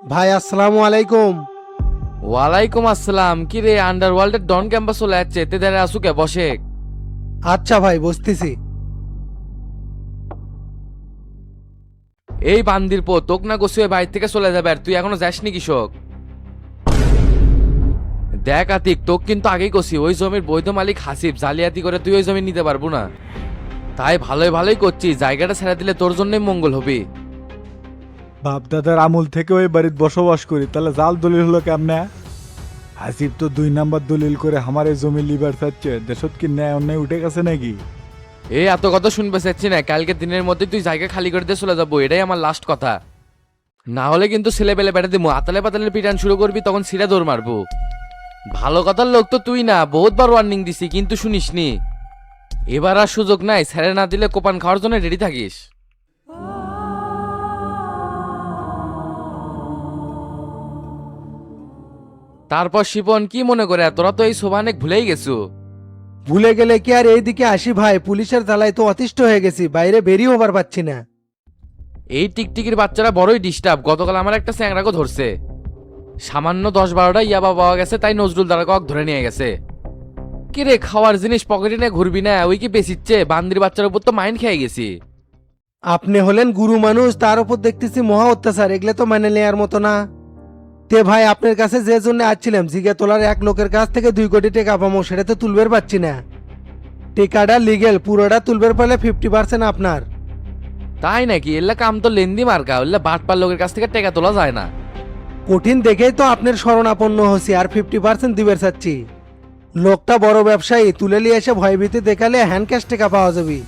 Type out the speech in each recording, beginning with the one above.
ভাই আসসালামু আলাইকুম। ওয়ালাইকুম আসসালাম। কি রে, আন্ডারওয়ার্ল্ডের ডন ক্যাম্পাস চলে যাচ্ছে, এতে দাঁড়া আসুকে বসে। আচ্ছা ভাই, বসতেছি। এই বান্দির পো তোক না গোসুয়ে বাইরে থেকে চলে যাবে, আর তুই এখনো যাসনি কৃষক। দেখ আতিক, তোক কিন্তু আগেই কষি, ওই জমির বৈধ মালিক হাসিব, জালিয়াতি করে তুই ওই জমি নিতে পারবো না। তাই ভালোই ভালোই করছি, জায়গাটা ছেড়ে দিলে তোর জন্যই মঙ্গল হবে। বাপদাদার আমল থেকে ওই বাড়িতে বসবাস করি, তাহলে জাল দলিল হলো কেমনে? হাসিব তো 2 নাম্বার দলিল করে আমার এই জমি লিবার চাচ্ছে, দেশত কি ন্যায় অন্যায় উঠে গেছে নাকি? এই এত কথা শুনবে চাচ্ছি না, কালকে দিনের মধ্যে তুই জায়গা খালি করে দিয়ে চলে যাবো, এটাই আমার লাস্ট কথা। না হলে কিন্তু ছেলে পেলে বেড়ে দিবো, আতালে পাতালে পিটান শুরু করবি, তখন সিরা দৌড় মারবো। ভালো কথার লোক তো তুই না, বহুতবার ওয়ার্নিং দিছি কিন্তু শুনিসনি। এবার আর সুযোগ নাই, ছেড়ে না দিলে কোপান খাওয়ার জন্য রেডি থাকিস। তারপর শিপন কি মনে করে, তোরা তো এই সোভানেক ভুলেই গেছো। ভুলে গেলে কি আর এইদিকে আসি ভাই, পুলিশের জ্বালায় তো অতিষ্ঠ হয়ে গেছি, বাইরে বেরিয়ে হবার পাচ্ছি না। এই টিকটিকির বাচ্চারা বড়ই ডিস্টার্ব, গতকাল আমার একটা স্যাংরাকে ধরছে। সামান্য 10-12টা ইয়াবা পাওয়া গেছে, তাই নজরুল দ্বারা ধরে নিয়ে গেছে। কি রে, খাওয়ার জিনিস পকেটে নিয়ে ঘুরবি না, ওই কি বেচিচ্ছে? বান্দির বাচ্চার উপর তো মাইন্ড খেয়ে গেছি। আপনি হলেন গুরু মানুষ, তার উপর দেখতেছি মহা অত্যাচার, এগুলো তো মেনে নেওয়ার মতো না। তে ভাই, আপনার কাছে যে জন্য আসছিলাম, জিগে তোলার এক লোকের কাছ থেকে 2 কোটি টাকা পাবো, সেটা তো তুলবের পাচ্ছি না। টেকাটা লিগেল, পুরোটা তুলবের পারলে 50% আপনার। তাই নাকি? এল্লা কাম তো লেন্দি মার্কা, ওল্লা বাটপার লোকের কাছ থেকে টাকা তোলা যায় না। কঠিন দেখেই তো আপনার শরণাপন্ন হচ্ছি, আর 50% দিবের চাচ্ছি। লোকটা বড় ব্যবসায়ী, তুলে নিয়ে এসে ভয়ভীতি দেখালে হ্যান্ড ক্যাশ টাকা পাওয়া যাবে।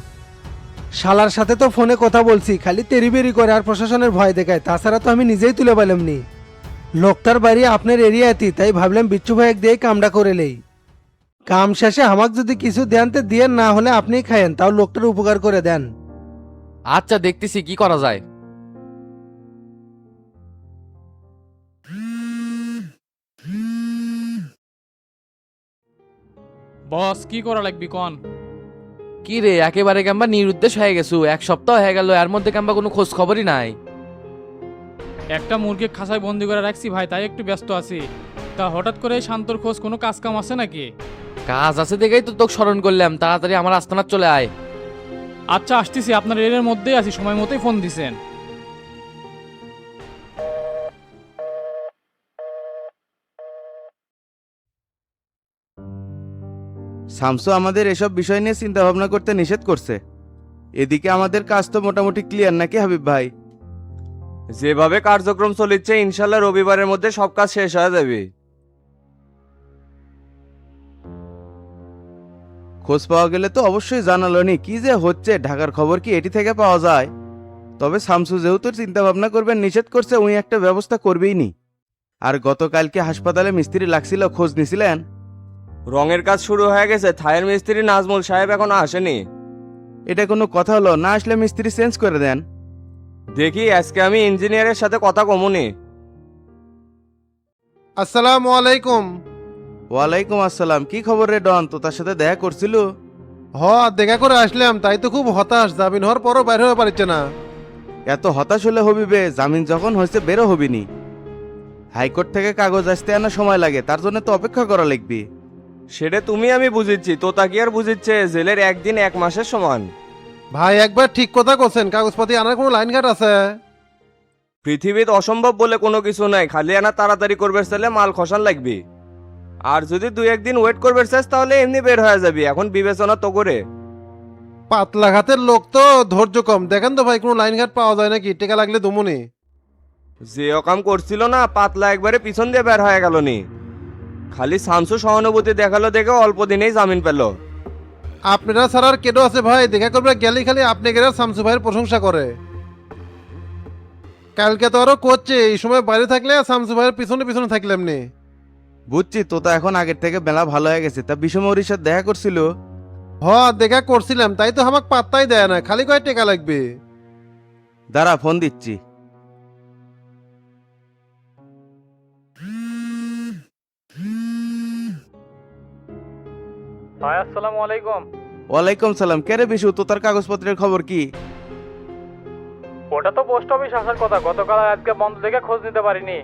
শালার সাথে তো ফোনে কথা বলছি, খালি তেরিবেরি করে আর প্রশাসনের ভয় দেখায়, তাছাড়া তো আমি নিজেই তুলে পেলামনি। লোকটার বাড়ি আপনার এরিয়াতে, তাই ভাবলাম বিচ্ছু ভাইক দিয়ে কামটা করে নেই। কাম শেষে আমাকে যদি কিছু দেন তো দিয়ে, না হলে আপনিই খায়েন, তাও লোকটার উপকার করে দেন। আচ্ছা, দেখতেছি কি করা যায়। বস কি করা লাগবি কন? কি রে, একেবারে কাম্বা নিরুদ্দেশ হয়ে গেছু, 1 সপ্তাহ হয়ে গেল, এর মধ্যে কাম্বা কোনো খোঁজ খবরই নাই। একটা মুরগি খাঁচায় বন্দি করে রাখছি ভাই, তাই একটু ব্যস্ত আছি। তা হঠাৎ করে এই শান্তর খোঁজ কোনো কাজ কাম আছে নাকি? কাজ আছে দেখেই তো তোকে স্মরণ করলাম, তাড়াতাড়ি আমার আস্তানার চলে আয়। আচ্ছা আসতেছি, আপনার এর মধ্যেই আছি, সময় মতোই ফোন দিছেন। শামসু আমাদের এসব বিষয় নিয়ে চিন্তা ভাবনা করতে নিষেধ করছে। এদিকে আমাদের কাজ তো মোটামুটি ক্লিয়ার নাকি হাবিব ভাই? যেভাবে কার্যক্রম চলিচ্ছে ইনশাল্লাহ রবিবারের মধ্যে সব কাজ শেষ হয়ে যাবে। খোঁজ পাওয়া গেলে তো অবশ্যই জানালো নি, কি যে হচ্ছে ঢাকার খবর কি এটি থেকে পাওয়া যায়? তবে শামসু যেহেতু চিন্তা ভাবনা করবেন নিষেধ করছে, উনি একটা ব্যবস্থা করবেই নি। আর গতকালকে হাসপাতালে মিস্ত্রি লাগছিল, খোঁজ নিছিলেন? রঙের কাজ শুরু হয়ে গেছে, থায়ের মিস্ত্রি নাজমুল সাহেব এখনো আসেনি। এটা কোনো কথা হলো? না আসলে মিস্ত্রি চেঞ্জ করে দেন। দেখি আজকে আমি ইঞ্জিনিয়ারের সাথে কথা কমুনি। আসসালামু আলাইকুম। ওয়ালাইকুম আসসালাম। কি খবর রে ডন, তো তার সাথে দেখা করছিল? দেখা করে আসলাম, তাই তো খুব হতাশ, জামিন হওয়ার পরও বাইরে হতে পারছে না। এত হতাশ হলে হবি বে, জামিন যখন হয়েছে বেরো হবিনি। হাইকোর্ট থেকে কাগজ আসতে আনা সময় লাগে, তার জন্য তো অপেক্ষা করা লাগবে। সেটা তুমি আমি বুঝিচ্ছি, তো তা কি আর বুঝিচ্ছে, জেলের 1 দিন 1 মাসের সমান। ভাই একবার ঠিক কথা বলছেন, কাগজপাতি আনার কোনো লাইন ঘাট আছে? পৃথিবীতে অসম্ভব বলে কোনো কিছু নাই, খালি আনা তাড়াতাড়ি করবে চাইলে মাল খসান লাগবে। আর যদি 2-1 দিন ওয়েট করবে চাস তাহলে এমনি বের হয়ে যাবি, এখন বিবেচনা তো করে। পাতলা ঘাতের লোক তো ধৈর্য কম, দেখেন তো ভাই কোনো লাইন ঘাট পাওয়া যায় নাকি, টেকা লাগলে দমুনি। যে অকাম করছিল না, পাতলা একবারে পিছন দিয়ে বের হয়ে গেল নি। খালি শামসু সহানুভূতি দেখালো দেখে অল্প দিনেই জামিন পেল। আপনারা ছাড়ার কেডো আছে ভাই, দেখা করবে গেলেই খালি আপনি গেলে শামসু ভাইয়ের প্রশংসা করে। কালকে তো আরো করছে, এই সময় বাইরে থাকলে শামসু ভাইয়ের পিছনে পিছনে থাকলে এমনি। বুঝছি, তো তা এখন আগের থেকে মেলা ভালো হয়ে গেছে। তা বিষমৌরির সাথে দেখা করছিল? দেখা করছিলাম, তাই তো আমাকে পাত্তাই দেয় না, খালি কয় টেকা লাগবে। দাঁড়া, ফোন দিচ্ছি। ভাই আসসালামু আলাইকুম। ওয়ালাইকুম সালাম। কে রে বিশু, তো তার কাগজপত্রের খবর কি? ওটা তো পোস্ট অফিস আসার কথা, গতকাল আর আজকে বন্ধ দেখে খোঁজ নিতে পারিনি।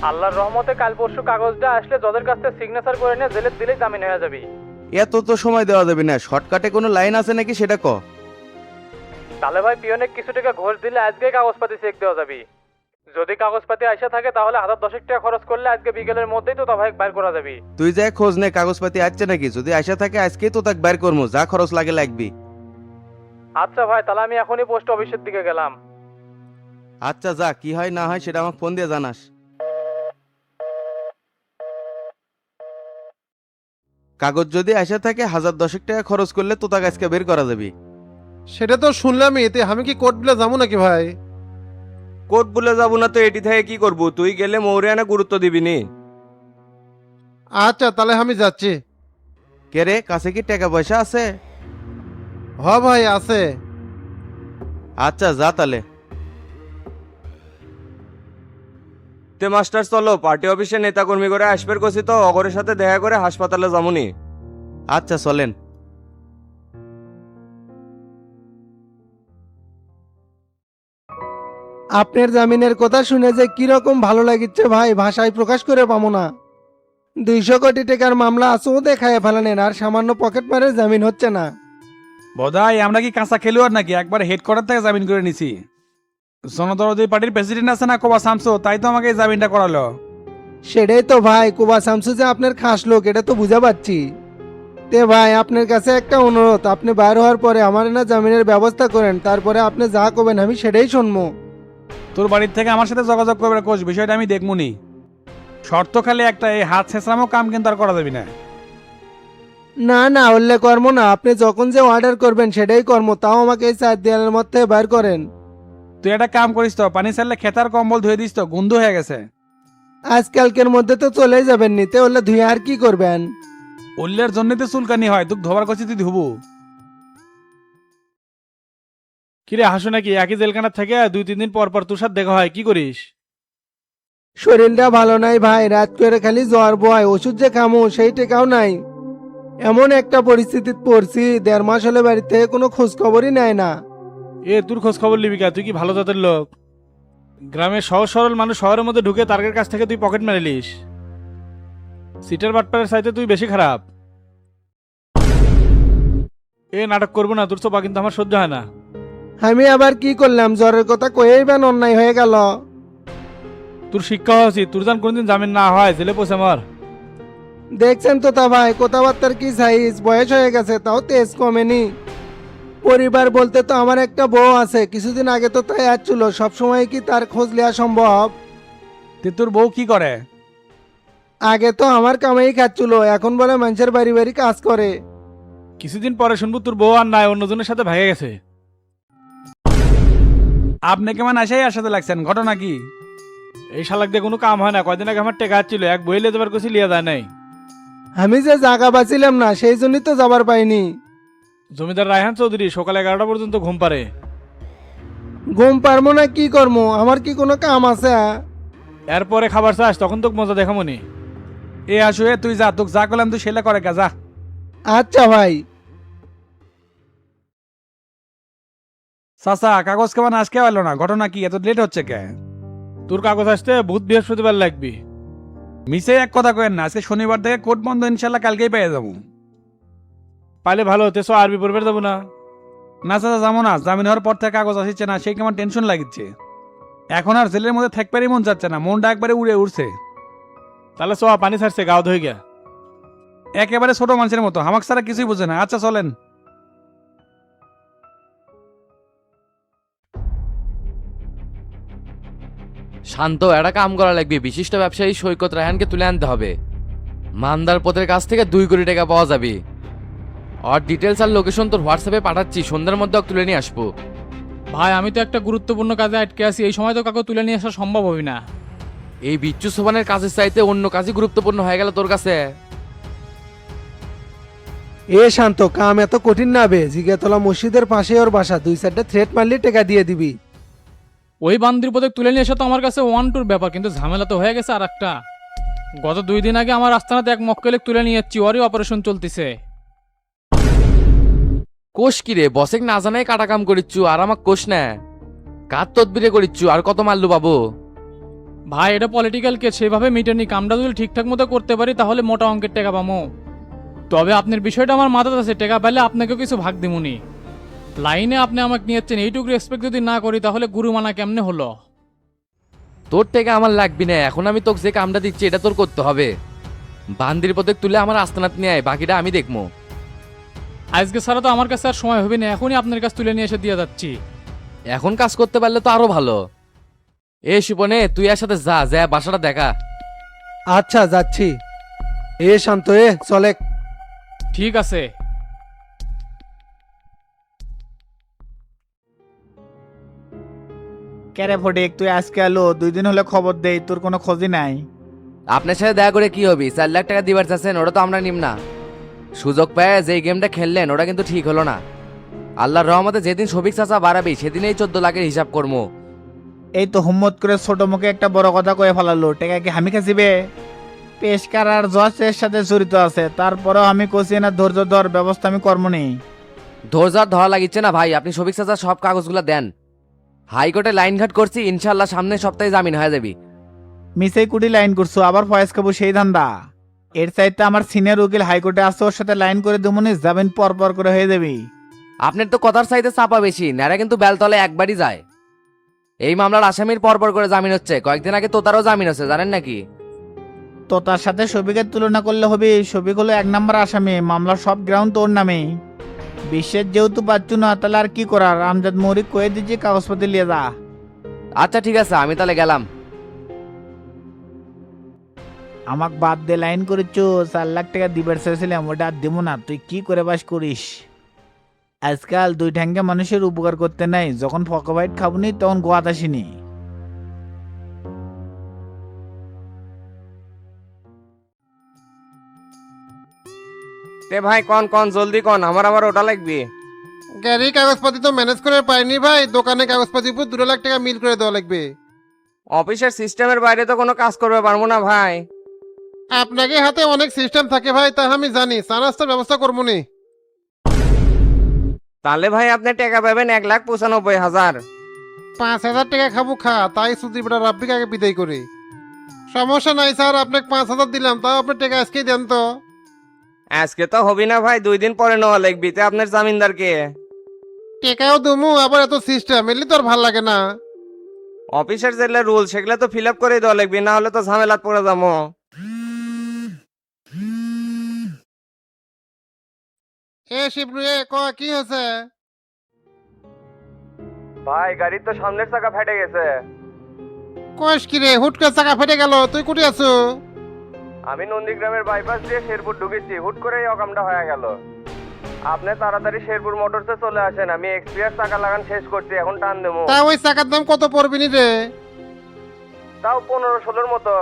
আল্লাহর রহমতে কাল পরশু কাগজটা আসলে যাদের কাছ থেকে সিগনেচার করে নিয়ে জেলে দিলেই জামিন হয়ে যাবে। এত তো সময় দেওয়া যাবে না, শর্টকাটে কোনো লাইন আছে নাকি সেটা ক। তাহলে ভাই পিয়নে কিছু টাকা ঘোষ দিলে আজকে কাগজপাতি চেক দেওয়া যাবে। যদি কাগজপাতি আসা থাকে তাহলে 1010 টাকা খরচ করলে আজকে বিকেলের মধ্যেই তো ভাই বাইর করা যাবে। তুই যা খোঁজ নে কাগজপাতি আসছে নাকি, যদি আসা থাকে আজকেই তো তাক বাইর করবো, যা খরচ লাগে লাগবি। আচ্ছা ভাই, তাহলে আমি এখনই পোস্ট অফিসের দিকে গেলাম। আচ্ছা যা, কি হয় না হয় সেটা আমাকে ফোন দিয়ে জানাস। কাগজ যদি আসা থাকে 1010 টাকা খরচ করলে তো তাকে আজকে বের করা যাবে। সেটা তো শুনলামই, এতে আমি কি কোর্ট বিলে যাবো নাকি ভাই? কোর্ট বলে যাবো না তো এটি থেকে কি করবো, তুই গেলে মৌরিয়ানা গুরুত্ব দিবি নি। আচ্ছা তাহলে আমি যাচ্ছি। কে রে, কাছে কি টাকা পয়সা আছে? হ ভাই আছে। আচ্ছা যা তাহলে। তে মাস্টার চলো, পার্টি অফিসে নেতাকর্মী করে আসবের কছি তো, অগরের সাথে দেখা করে হাসপাতালে যামুনি। আচ্ছা চলেন। আপনার জামিনের কথা শুনে যে কিরকম ভালো লাগিচ্ছে ভাই, ভাষায় প্রকাশ করে পাবো না। 200 কোটি টাকার মামলা আছেও দেখায় ফেলানেন, আর সামান্য পকেট মারে জামিন হচ্ছে না। বোধাই আমরা কি কাঁচা খেলোয়াড় নাকি, একবার হেডকোয়ার্টার থেকে জামিন করে নিছি। জনদরদি পার্টির প্রেসিডেন্ট আছে না কোবা শামসু, তাই তো আমাকে এই জামিনটা করালো। সেটাই তো ভাই, কুবা শামসু যে আপনার খাস লোক এটা তো বুঝা পাচ্ছি। তে ভাই আপনার কাছে একটা অনুরোধ, আপনি বাইর হওয়ার পরে আমার না জামিনের ব্যবস্থা করেন, তারপরে আপনি যা করবেন আমি সেটাই শুনবো। তোর বাড়ির থেকে আমার সাথে যোগাযোগ করবে কোচ, বিষয়টা আমি দেখমুনি। শর্ত খালি একটা, এই হাত ছেঁচড়ামো কাম কিন্তু আর করা যাবি না। না না উল্লেখ কর্ম না, আপনি যখন যে অর্ডার করবেন সেটাই কর্ম, তাও আমাকে এই 4 দেয়ালের মধ্যে বাইর করেন। তুই একটা কাম করিস তো, পানি ছাড়লে খেতার কম্বল ধুয়ে দিস তো, গন্ধ হয়ে গেছে। আজকালকের মধ্যে তো চলেই যাবেন, নিতে হলে ধুয়ে আর কি করবেন? উল্লের জন্যই তো চুলকানি হয়, তুই ধোবার করছি তুই ধুবু। কিরে হাসু নাকি একই জেলখানা থেকে 2-3 দিন পর পর তোর সাথে দেখা হয়, কি করিস? শরীরটা ভালো নাই ভাই, রাত করে খালি জ্বর বয়, ওষুধ যে খামো সেই টেকাও নাই। এমন একটা পরিস্থিতিতে পড়ছি, 1.5 মাস হলে বাড়ি থেকে কোনো খোঁজ খবরই নেয় না। এ তোর খোঁজ খবর লিবি কা? তুই কি ভালো জাতের লোক? গ্রামের সহজ সরল মানুষ শহরের মধ্যে ঢুকে তার কাছ থেকে তুই পকেট মেরেলিস। সিটার বাটপারের চাইতে তুই বেশি খারাপ। এ নাটক করবো না, তোর চোপা কিন্তু আমার সহ্য হয় না। আমি আবার কি করলাম? জ্বরের কথা কয়েই বেন অন্যায় হয়ে গেল। তোর শিক্ষা হওয়া উচিত, তোর যান কোনদিন জামিন না হয় জেলে পয়সা মার। দেখছেন তো তা ভাই, কথাবার্তার কি সাইজ, বয়স হয়ে গেছে তাও তেজ কমেনি। পরিবার বলতে তো আমার একটা বউ আছে, কিছুদিন আগে তো তাই আসছিল, সবসময় কি তার খোঁজ নেওয়া সম্ভব? তে তোর বউ কি করে? আগে তো আমার কামাই খাচ্ছিল, এখন বলে মানুষের বাড়ি বাড়ি কাজ করে। কিছুদিন পরে শুনবো তোর বউ আর নাই, অন্যজনের সাথে ভাগে গেছে। আপনি কেমন আসাই আসাতে লাগছেন, ঘটনা কি? এই শালাক দিয়ে কোনো কাম হয় না, কয়দিন আগে আমার টেকা ছিল, এক বই লিয়ে যাবার কিছু লিয়ে যায় নাই। আমি যে জায়গা বাঁচিলাম না সেই জন্যই তো যাবার পাইনি। জমিদার রায়হান চৌধুরী সকাল 11টা পর্যন্ত ঘুম পারে। ঘুম পারবো না কি করবো, আমার কি কোনো কাম আছে? এরপরে খাবার চাস তখন তোকে মজা দেখামনি। এ আসু, এ তুই যা, তোকে যা করলাম তুই সেটা করে যা। আচ্ছা ভাই। চাচা কাগজ কেমন আজকে এলো না, ঘটনা কি, এত লেট হচ্ছে কে? তোর কাগজ আসতে বুধ বৃহস্পতিবার লাগবি। মিসে এক কথা কেন না, আজকে শনিবার থেকে কোর্ট বন্ধ, ইনশাল্লাহ কালকেই পেয়ে যাবো। পাইলে ভালো হতে, আরবি পড়বে যাবো না। না চাচা যাবো না, জামিন হওয়ার পর থেকে কাগজ আসছে না, সেই কেমন টেনশন লাগিচ্ছে। এখন আর জেলের মধ্যে থাকবারই মন যাচ্ছে না, মনটা একবারে উড়ে উঠছে। তাহলে পানি ছাড়ছে, গাও ধয়ে গিয়া। একেবারে ছোট মানুষের মতো, আমাকে ছাড়া কিছুই বোঝে না। আচ্ছা চলেন। শান্ত, একটা কাম করা লাগবে, বিশিষ্ট ব্যবসায়ী সৈকত রায়হানকে তুলে আনতে হবে। মান্দার পথের কাছ থেকে 2 কোটি টাকা পাওয়া যাবে। আর ডিটেলস আর লোকেশন তোর হোয়াটসঅ্যাপে পাঠাচ্ছি, সন্ধ্যার মধ্যে ওকে তুলে নিয়ে আসবো। ভাই আমি তো একটা গুরুত্বপূর্ণ কাজে আটকে আছি, এই সময় তো কাউকে তুলে নিয়ে আসা সম্ভব হবে না। এই বিচ্ছু সোপানের কাজের চাইতে অন্য কাজই গুরুত্বপূর্ণ হয়ে গেল তোর কাছে। এ শান্ত, কাম এত কঠিন না বে, জিগাতলা মসজিদের পাশে ওর বাসা, 2-4টা থ্রেট মারলে টাকা দিয়ে দিবি। ওই বান্দির পদক তুলে নিয়ে আসা তো আমার কাছে 1-2 ব্যাপার, কিন্তু ঝামেলা তো হয়ে গেছে আর একটা। গত 2 দিন আগে আমার আস্তানাতে এক মক্কেলেক তুলে নিয়ে যাচ্ছি, ওরই অপারেশন চলতেছে। কোষ কি রে, বসেক না জানাই কাটা কাম করিচ্ছু আর আমাক কোষ না। কার তদবিরে করিচ্ছু আর কত মারলু বাবু? ভাই এটা পলিটিক্যাল কেস, সেভাবে মিটেনি। কামটা যদি ঠিকঠাক মতো করতে পারি তাহলে মোটা অঙ্কের টাকা পামো। তবে আপনার বিষয়টা আমার মাথাতে আছে, টাকা পেলে আপনাকেও কিছু ভাগ দিমুনি। লাইনে আপনি আমাকে নিয়েছেন, এইটুকু রেসপেক্ট যদি না করি তাহলে গুরু মানা কেমনে হলো? তোর থেকে আমার লাগবি না, এখন আমি তোকে যে কামটা দিচ্ছি এটা তোর করতে হবে। বান্দির পথে তুলে আমার আস্তানাত নিয়ে আয়, বাকিটা আমি দেখবো। আজকে ছাড়া তো আমার কাছে আর সময় হবে না, এখনই আপনার কাছে তুলে নিয়ে এসে দিয়ে যাচ্ছি। এখন কাজ করতে পারলে তো আরো ভালো। এ শিপনে তুই এর সাথে যা যা বাসাটা দেখা। আচ্ছা যাচ্ছি। এ শান্ত, চলে। ঠিক আছে। কেরে ফটিক, তুই আজকে এলো, 2 দিন হলে খবর দেই, তোর কোনো খোঁজই নাই। আপনার সাথে দেখা করে কি হবে? 4 লাখ টাকা দিবার চাচ্ছেন, ওটা তো আমরা নিম না। সুযোগ পেয়ে যে গেমটা খেললেন ওটা কিন্তু ঠিক হলো না। আল্লাহর রহমতে যেদিন শফিক চাচা বাড়াবি সেদিনই 14 লাখের হিসাব করবো। এই তো হুম্মত করে ছোট মুখে একটা বড় কথা কয়ে ফেলালো, টাকা কি আমি খাসিবে? পেশকার আর জজের সাথে জড়িত আছে, তারপরেও আমি কষি না, ধৈর্য ধর, ব্যবস্থা আমি কর্মনি। ধৈর্য আর ধরা লাগিচ্ছে না ভাই, আপনি শফিক চাচা সব কাগজগুলো দেন। হাইকোর্টে লাইন ঘাট করছি, ইনশাল্লাহ সামনের সপ্তাহে জামিন হয়ে যাবি। মিসেই কুটি লাইন করছো, আবার ফয়েজ খাবো সেই ধান্দা? এর চাইতে আমার সিনিয়র উকিল হাইকোর্টে আছে, ওর সাথে লাইন করে দুমনি যাবেন, পর পর করে হয়ে যাবি। আপনার তো কথার চাইতে চাপা বেশি, নারা কিন্তু বেলতলে একবারই যায়। এই মামলার আসামির পরপর করে জামিন হচ্ছে, কয়েকদিন আগে তোতারও জামিন হচ্ছে, জানেন নাকি? তো তার সাথে শফিকের তুলনা করলে হবে? শফিক হলো 1 নম্বর আসামি, মামলার সব গ্রাউন্ড তোর নামে। বিশ্বের যেহেতু পাচ্ছু না, তাহলে আর কি করার? আমজাদ মৌরিক কয়ে দিচ্ছি, কাগজপত্র নিয়ে যা। আচ্ছা ঠিক আছে, আমি তাহলে গেলাম। আমাক বাদ দিয়ে লাইন করেছো, 4 লাখ টাকা দিবার চেয়েছিলাম, ওটা আর দেবো না। তুই কি করে বাস করিস? আজকাল 2 ঠ্যাঙ্গে মানুষের উপকার করতে নাই, যখন ফকবাইট খাবনি তখন গোয়াত আসিনি। তে ভাই কন কন জলদি কন, আমার আবার ওটা লাগবে। গাড়ি কাগজপাতি তো ম্যানেজ করে পাইনি ভাই, দোকানে কাগজপাতির উপর 2 লাখ টাকা মিল করে দেওয়া লাগবে। অফিসের সিস্টেমের বাইরে তো কোনো কাজ করবে পারবো না ভাই। আপনাকে হাতে অনেক সিস্টেম থাকে ভাই, তা আমি জানি, চা নাস্তার ব্যবস্থা করবো নি। তাহলে ভাই আপনি টাকা পাবেন 1,95,000। 5,000 টাকা খাবো খা, তাই সুদী বেটা রাব্বিক আগে বিদায় করি। সমস্যা নাই স্যার, আপনাকে 5,000 দিলাম, তাও আপনি টাকা আজকেই দেন তো। আজকে তো হবি না ভাই, 2 দিন পরে নেওয়া লাগবি। তে আপনার জামিনদার কে? টাকাও দমু, আবার এত সিস্টেম এলি তো আর ভাল লাগে না। অফিসের যেগুলো রুল সেগুলো তো ফিল আপ করে দেওয়া লাগবে, না হলে তো ঝামেলাত পড়ে যাবো। শিবলু, কি হয়েছে? ভাই গাড়ির তো সামনের চাকা ফেটে গেছে। কইস কি রে, হুট করে চাকা ফেটে গেল, তুই কুটি আছো? আমি নন্দীগ্রামের বাইপাস দিয়ে শেরপুর ঢুকেছি, হুট করে এই অকামটা হয়ে গেল। আপনি তাড়াতাড়ি শেরপুর মোটরসে চলে আসেন, আমি এক্সপিরিয়েন্স চাকা লাগান শেষ করছি, এখন টান দেবো। তা ওই চাকার দাম কত পড়বি নি রে? তাও 15-16 মতো।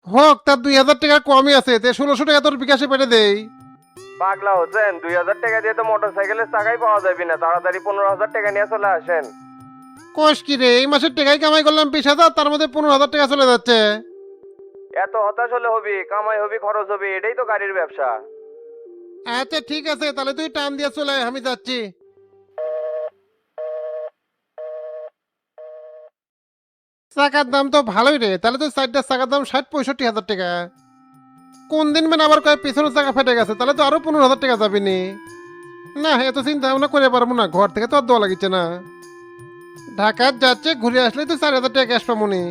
হোক, তার 2,000 টাকা কমই আছে, তে 1,600 টাকা তোর বিকাশে পেটে দেই। পাগলা হচ্ছেন? 2,000 টাকা দিয়ে তো মোটর সাইকেলের চাকাই পাওয়া যাবে না, তাড়াতাড়ি 15,000 টাকা নিয়ে চলে আসেন। কইস কি রে, এই মাসের টাকাই কামাই করলাম 20,000, তার মধ্যে 15,000 টাকা চলে যাচ্ছে। এত হতাশ হলে হবি? কামাই হবি, খরচ হবি, এটাই তো গাড়ির ব্যবসা। আচ্ছা ঠিক আছে, তাহলে তুই টান দিয়ে চলে আয়, আমি যাচ্ছি। চাকার দাম তো ভালোই রে, তাহলে তো 4টা চাকার দাম 60-65,000 টাকা। কোন দিন মানে আবার কয় পিছনের চাকা ফেটে গেছে, তাহলে তো আরো 15,000 টাকা যাবি নি। না, এত চিন্তা ভাবনা করে পারবো না, ঘর থেকে তো আর দেওয়া লাগিচ্ছে না। ঢাকার যাচ্ছে, ঘুরে আসলেই তো 4,000 টাকা ক্যাশ পাবো নি।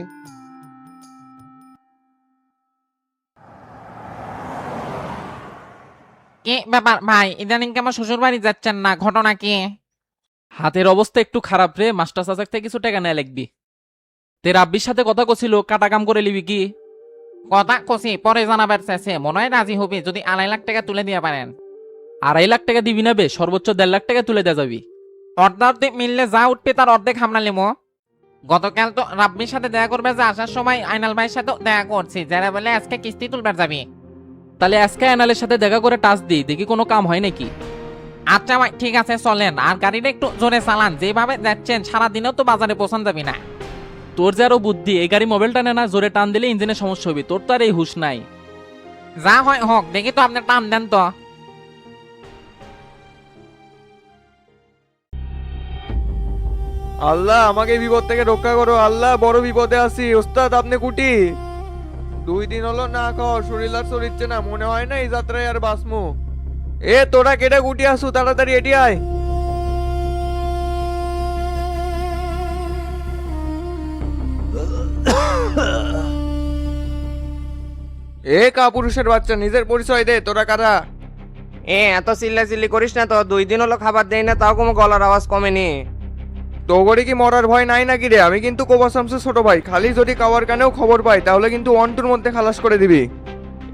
কি ব্যাপার ভাই, ইদানিং কেমন শ্বশুর বাড়ি যাচ্ছেন না, ঘটনা কি? হাতের অবস্থা একটু খারাপ রে, মাস্টার চাচাক থেকে কিছু টাকা নেয় লাগবি। তে রাব্বির সাথে কথা কছিল, কাটা কাম করে লিবি কি? কথা কষি পরে জানাবার চাইছে, মনে হয় রাজি হবি যদি 2.5 লাখ টাকা তুলে দিয়ে পারেন। 2.5 লাখ টাকা দিবি না বে, সর্বোচ্চ 1.5 লাখ টাকা তুলে দেওয়া যাবি। অর্ধেক মিললে যা উঠবে তার অর্ধেক হামলা লিমো। গতকাল তো রাব্বির সাথে দেখা করবে, যে আসার সময় আইনাল ভাইয়ের সাথে দেখা করছি, যারা বলে আজকে কিস্তি তুলবার যাবি। তাহলে আজকে আয়নালের সাথে দেখা করে টাচ দিই, দেখি কোনো কাম হয় নাকি। আচ্ছা ভাই ঠিক আছে, চলেন। আর গাড়িটা একটু জোরে চালান, যেভাবে যাচ্ছেন সারাদিনেও তো বাজারে পৌঁছান যাবি না। তোর যে আরো বুদ্ধি, এই গাড়ি মোবাইল টানে না, জোরে টান দিলে ইঞ্জিনের সমস্যা হবে, তোর তো আর এই হুশ নাই। যা হয় হোক, দেখি তো আপনার টান দেন তো। আল্লাহ আমাকে বিপদ থেকে রক্ষা করো আল্লাহ, বড় বিপদে আছি। ওস্তাদ আপনি কুটি? 2 দিন হলো না খাওয়া, শরীর আর চলিচ্ছে না, মনে হয় না এই যাত্রায় আর বাসমু। এ তোরা কেটে কুটি আসু, তাড়াতাড়ি এটি আয়। এ কাপুরুষের বাচ্চা, নিজের পরিচয় দে, তোরা কারা? এত চিল্লাচিল্লি করিস না তো, 2 দিন হলো খাবার দেই না, তাও কোনো গলার আওয়াজ কমেনি। তোগরে কি মরার ভয় নাই নাকি রে? আমি কিন্তু কোবা শামসুর ছোট ভাই, খালি যদি কাওয়ার কানেও খবর পাই তাহলে কিন্তু 1-2 মধ্যে খালাস করে দিবি।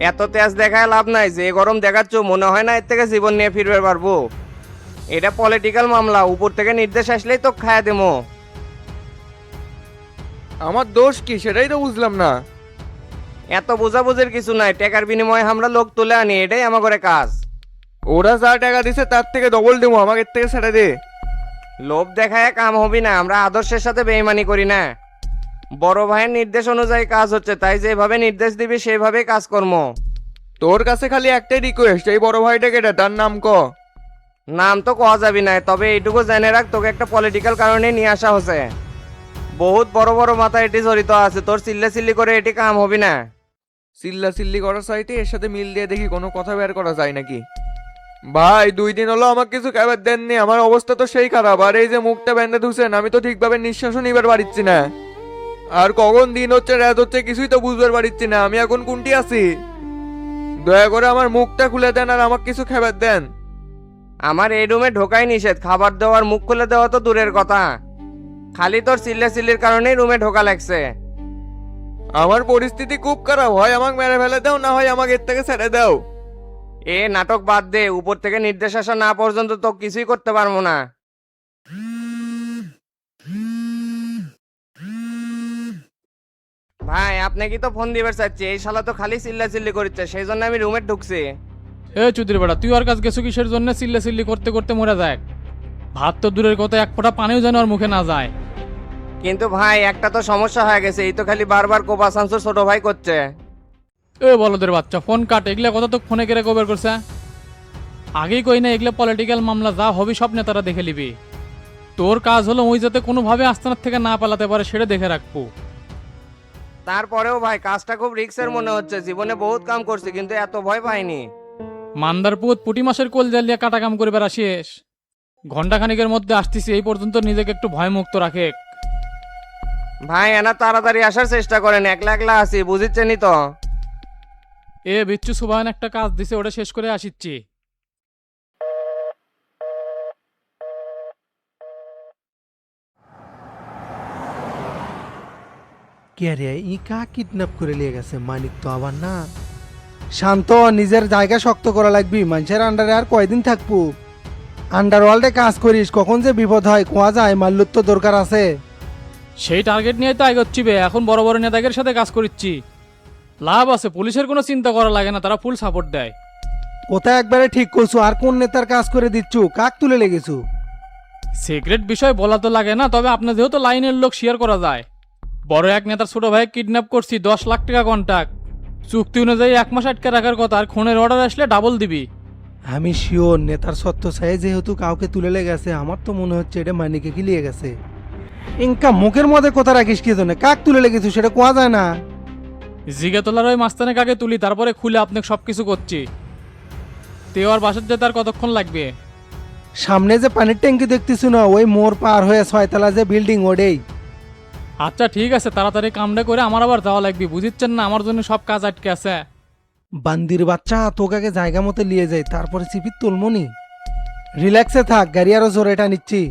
এত তেজ দেখায় লাভ নাই, যে গরম দেখাচ্ছ মনে হয় না এর থেকে জীবন নিয়ে ফিরবে পারবো। এটা পলিটিক্যাল মামলা, উপর থেকে নির্দেশ আসলেই তো খায়া দেবো। আমার দোষ কি সেটাই তো বুঝলাম না। এত বোঝাবুঝির কিছু নাই, টাকার বিনিময়ে আমরা লোক তুলে আনি, এটাই আমার করে কাজ। ওরা যা টাকা দিছে তার থেকে ডবল দেবো, আমাকে এর থেকে ছেড়ে দে। লোভ দেখায় কাম হবি না, আমরা আদর্শের সাথে বেইমানি করি না। বড় ভাইয়ের নির্দেশ অনুযায়ী কাজ হচ্ছে, তাই যেভাবে নির্দেশ দিবি সেভাবেই কাজ কর্ম। তোর কাছে খালি একটাই রিকোয়েস্ট, এই বড় ভাইটা কেটে তার নাম ক। নাম তো কওয়া যাবি না, তবে এইটুকু জেনে রাখ তোকে একটা পলিটিক্যাল কারণে নিয়ে আসা হচ্ছে। বহুত বড় বড় মাথা এটি জড়িত আছে, তোর চিল্লি করে এটি কাম হবি না। চিল্লা চিল্লি করার চাইতে এর সাথে মিল দিয়ে দেখি কোনো কথা বের করা যায় নাকি। ভাই 2 দিন হলো আমাকে কিছু খাবার দেননি, আমার অবস্থা তো সেই খারাপ। আর এই যে মুখটা ব্যান্ডে ধুছেন, আমি তো ঠিকভাবে নিঃশ্বাসও নিবার পারিচ্ছি না। আর কখন দিন হচ্ছে রাত হচ্ছে কিছুই তো বুঝবার পারিচ্ছি না, আমি এখন কোনটি আছি। দয়া করে আমার মুখটা খুলে দেন আর আমাকে কিছু খাবার দেন। আমার এই রুমে ঢোকাই নিষেধ, খাবার দেওয়ার মুখ খুলে দেওয়া তো দূরের কথা, খালি তোর চিল্লির কারণেই রুমে ঢোকা লাগছে। আমার পরিস্থিতি খুব খারাপ, হয় আমাকে মেরে ফেলে দাও, না হয় আমাকে এর থেকে ছেড়ে দাও। এ নাটক বাদ দে, উপর থেকে নির্দেশ আসা না পর্যন্ত তো কিছুই করতে পারবো না। ভাই আপনি কি তো ফোন দিবার চাচ্ছি, এই শালা তো খালি চিল্লি করছে, সেই জন্য আমি রুমে ঢুকছি। এ চুদির বেড়া, তুই আর কাজ গেছো কিসের জন্য? চিল্লি করতে করতে মরে যায়। ভাত তো দূরের কথা, এক ফোঁটা পানিও যেন আর মুখে না যায়। কিন্তু ভাই একটা তো সমস্যা হয়ে গেছে, এই তো খালি বারবার কোপা শামসুর ছোট ভাই করছে। এ বলদের বাচ্চা, ফোন কাট, এগুলা কথা তো ফোনে কেড়ে কভার করছে। আগেই কই না এগুলা পলিটিক্যাল মামলা, যা হবে সব নেতারা দেখে নিবি। তোর কাজ হলো ওই যাতে কোনোভাবে আস্তানার থেকে না পালাতে পারে সেটা দেখে রাখবো। তারপরেও ভাই কাজটা খুব রিস্কের মনে হচ্ছে, জীবনে বহুত কাম করছি কিন্তু এত ভয় পাইনি। মান্দারপুত পুটি মাসের কোল জ্বালিয়া কাটা কাম করে বেড়া শেষ। ঘন্টাখানিকের মধ্যে আসতেছি, এই পর্যন্ত নিজেকে একটু ভয়মুক্ত রাখে। ভাই এনা তাড়াতাড়ি আসার চেষ্টা করেন, একলা একলা আছি বুঝিচ্ছেনই তো। এ বিচ্ছু সুবাহান একটা কাজ দিছে, ওটা শেষ করে আসিচ্ছি। কে রে, ই কা কিডন্যাপ করে নিয়ে গেছে? মানিক তো আবার না। শান্ত, নিজের জায়গা শক্ত করা লাগবি, মানুষের আন্ডারে আর কয়দিন থাকবো? আন্ডারওয়ার্ল্ডে কাজ করিস, কখন যে বিপদ হয় কোয়া যায়, মাল্যুর তো দরকার আছে। সেই টার্গেট নিয়ে তো এগোচ্ছি বে, এখন বড় বড় নেতাদের সাথে কাজ করিচ্ছি। লাভ আছে, পুলিশের কোনো চিন্তা করা লাগে না, তারা ফুল সাপোর্ট দেয়। কোথায় একবারে ঠিক করছু, আর কোন নেতার কাজ করে দিচ্ছু, কাক তুলে লেগেছু? সিক্রেট বিষয় বলা তো লাগে না, তবে আপনার যেহেতু লাইনের লোক শেয়ার করা যায়। বড় এক নেতার ছোট ভাই কিডন্যাপ করছি, 10 লাখ টাকা কন্ট্যাক্ট। চুক্তি অনুযায়ী 1 মাস আটকে রাখার কথা, আর খুনের অর্ডার আসলে ডাবল দিবি। আমি শিওর নেতার সত্য চাই, যেহেতু কাউকে তুলে লেগেছে, আমার তো মনে হচ্ছে এটা মানিকে কি লিয়ে গেছে। ইনকা মুখের মধ্যে কথা রাখিস কি জন্য? কাক তুলে লেগেছু সেটা কোয়া যায় না। জিগে তোলার ওই মাস্তানে কাকে তুলি, তারপরে খুলে আপনাকে সবকিছু করছি। তেও আর বাসার যেতে আর কতক্ষণ লাগবে? সামনে যে পানির ট্যাঙ্কি দেখতেছু না, ওই মোড় পার হয়ে 6 তলা যে বিল্ডিং, ওডেই। আচ্ছা ঠিক আছে, তাড়াতাড়ি কামটা করে আমার আবার যাওয়া লাগবে, বুঝিচ্ছেন না আমার জন্য সব কাজ আটকে আছে। বান্দির বাচ্চা, তোকে আগে জায়গা মতো নিয়ে যাই, তারপরে চিপির তুলমনি। রিল্যাক্সে থাক, গাড়ি আরো জোরে এটা নিচ্ছি।